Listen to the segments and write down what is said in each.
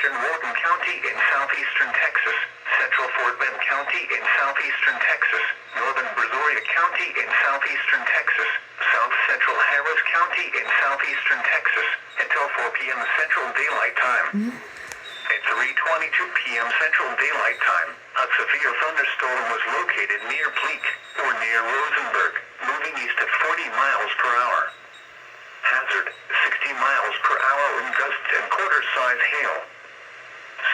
western Wharton County in southeastern Texas, central Fort Bend County in southeastern Texas, northern Brazoria County in southeastern Texas, south central Harris County in southeastern Texas, until 4 p.m. Central Daylight Time. At 3:22 p.m. Central Daylight Time, a severe thunderstorm was located near Pleak, or near Rosenberg, moving east at 40 miles per hour. Hazard, 60 miles per hour wind gusts and quarter-size hail.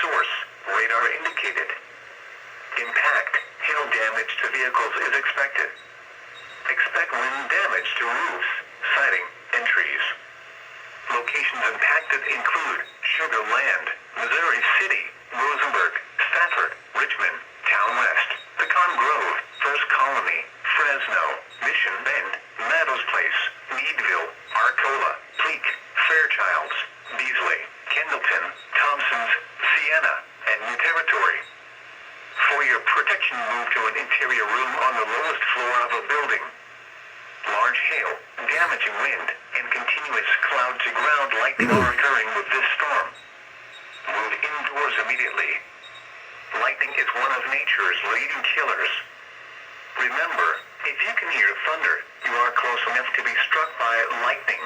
Source, radar indicated. Impact, hail damage to vehicles is expected. Expect wind damage to roofs, siding, and trees. Locations impacted include Sugar Land, Missouri City, Rosenberg, Stafford, Richmond, Town West, Pecan Grove, First Colony, Fresno, Mission Bend, Meadows Place, Meadville, Arcola, Pleak, Fairchilds, Beasley, Kendallton, Thompsons, Sienna, and New Territory. For your protection, move to an interior room on the lowest floor of a building. Large hail, damaging wind, and continuous cloud-to-ground lightning are occurring with this storm. Move indoors immediately. Lightning is one of nature's leading killers. Remember, if you can hear thunder, you are close enough to be struck by lightning.